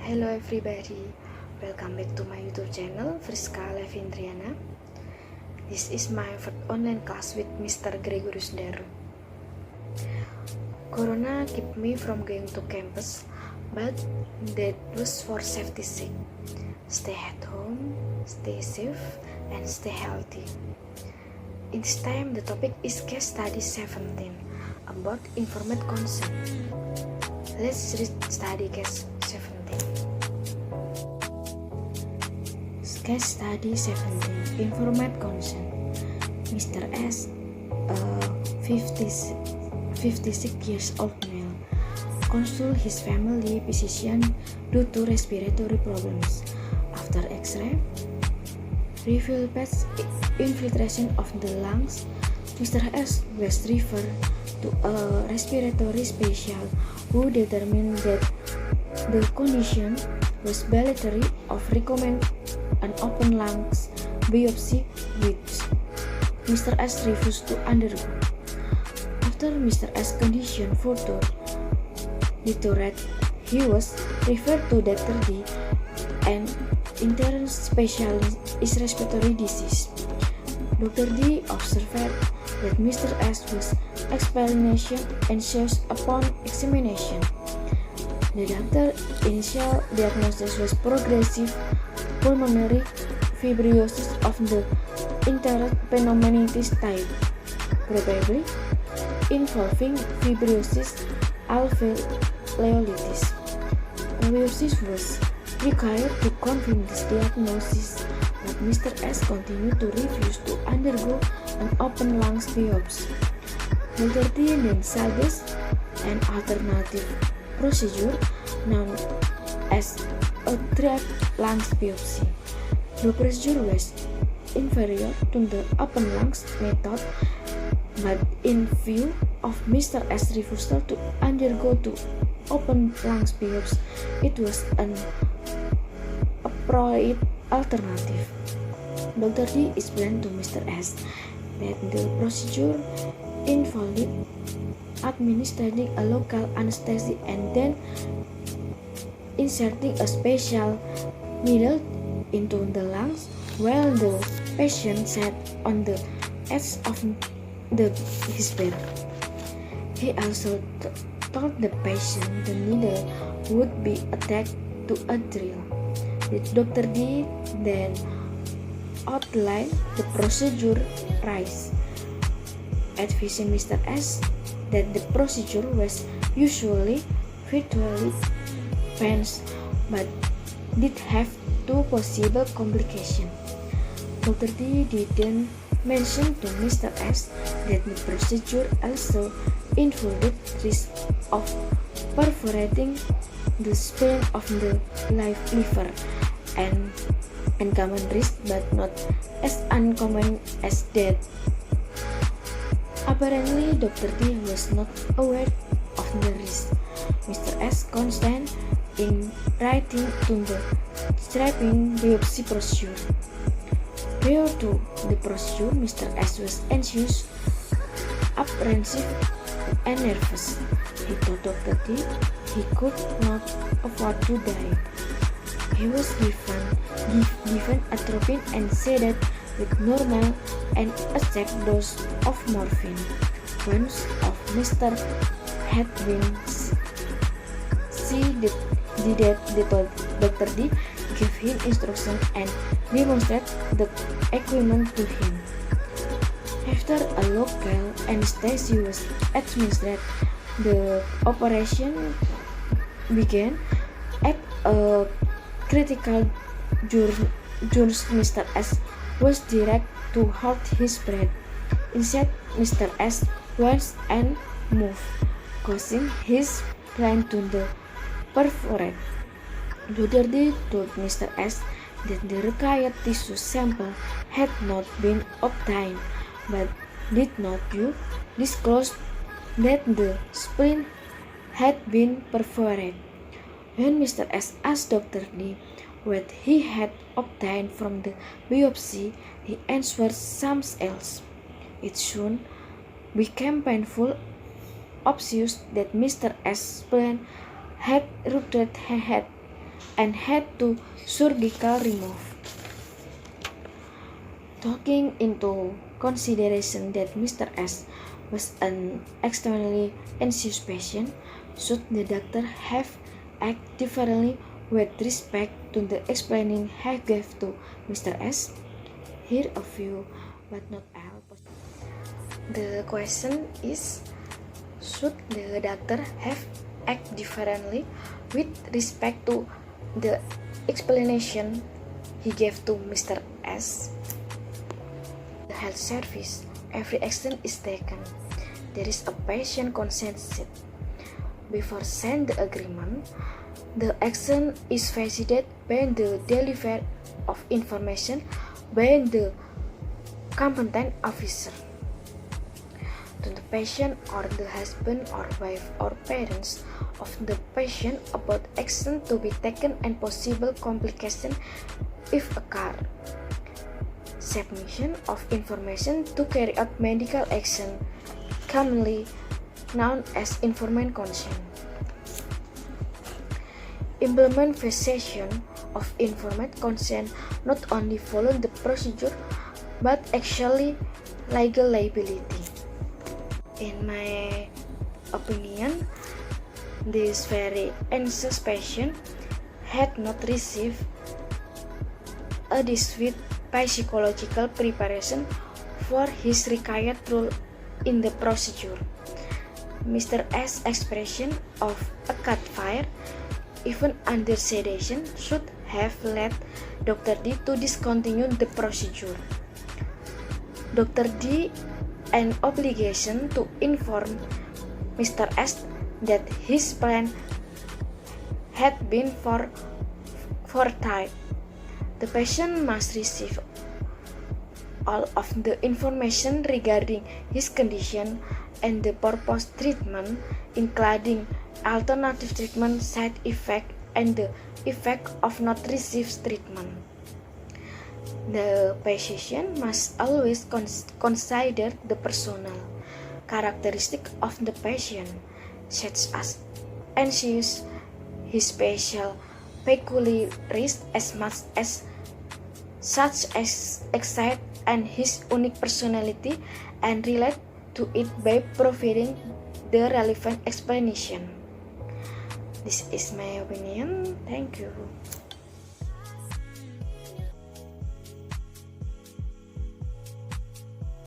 Hello everybody, welcome back to my YouTube channel Friska Levindriana. This is my first online class with Mr. Gregorius Daru. Corona kept me from going to campus, but that was for safety's sake. Stay at home, stay safe, and stay healthy. In this time, the topic is case study 17 about informed consent. Let's read study case 17. Case study 17. Informed consent. Mr. S, a 56 years old male, consulted his family physician due to respiratory problems. After X-ray revealed past infiltration of the lungs, Mr. S was referred to a respiratory specialist who determined that the condition was bilateral of recommend an open lungs biopsy, which Mr. S refused to undergo. After Mr. S' condition further deteriorated, he was referred to Dr. D, an internal specialist in respiratory disease. Dr. D observed that Mr. S was exhalation anxious upon examination. The doctor's initial diagnosis was progressive pulmonary fibrosis of the intermittent pneumonitis type, probably involving fibrosis alveolitis. A biopsy was required to confirm this diagnosis, but Mr. S continued to refuse to undergo an open lungs biopsy. Dr. D then suggested an alternative procedure known as a trach lungs biopsy. The procedure was inferior to the open lungs method, but in view of Mr. S' refusal to undergo the open lungs biopsy, it was an appropriate alternative. Dr. D explained to Mr. S that the procedure involved administering a local anesthesia and then inserting a special needle into the lungs while the patient sat on the edge of his bed. He also told the patient the needle would be attached to a drill. Dr. D then outlined the procedure price, advising Mr. S that the procedure was usually virtually painless but did have two possible complications. Dr. D didn't mention to Mr. S that the procedure also involved risk of perforating the spine of the liver, and uncommon risk but not as uncommon as death. Apparently, Dr. D was not aware of the risk. Mr. S consent in writing to the strapping biopsy procedure. Prior to the procedure, Mr. S was anxious, apprehensive, and nervous. He told Dr. D he could not afford to die. He was given atropine and sedated with normal and a safe dose of morphine. Once of Mr. had been Dr. D gave him instructions and demonstrated the equipment to him. After a local anesthesia was administered, the operation began. At a critical juncture, Mr. S was directed to hold his breath. Instead, Mr. S winced and moved, causing his brain to perforate. Dr. D told Mr. S that the required tissue sample had not been obtained, but did not disclose that the spleen had been perforated. When Mr. S asked Dr. D what he had obtained from the biopsy, he answered something else. It soon became painful, obvious that Mr. S' spleen had ruptured. He had and had to surgical remove. Taking into consideration that Mr. S was an extremely anxious patient, should the doctor have acted differently with respect to the explaining he gave to Mr. S? Here a few, but not all. The question is, should the doctor have acted differently with respect to the explanation he gave to Mr. S? The health service, every action is taken. There is a patient consent sheet. Before send the agreement, the action is facilitated by the delivery of information by the competent officer to the patient or the husband or wife or parents of the patient about action to be taken and possible complication if occur. Submission of information to carry out medical action, commonly known as informed consent. Implementation of informed consent not only follow the procedure but actually legal liability. In my opinion, this very anxious patient had not received adequate psychological preparation for his required role in the procedure. Mr. S' expression of a cut fire, even under sedation, should have led Dr. D to discontinue the procedure. Dr. D an obligation to inform Mr. S that his plan had been forthright. The patient must receive all of the information regarding his condition and the proposed treatment, including alternative treatment, side effects, and the effect of not received treatment. The physician must always consider the personal characteristics of the patient, such as anxious, his special peculiarities as much as such as excite and his unique personality, and relate to it by providing the relevant explanation. This is my opinion. Thank you.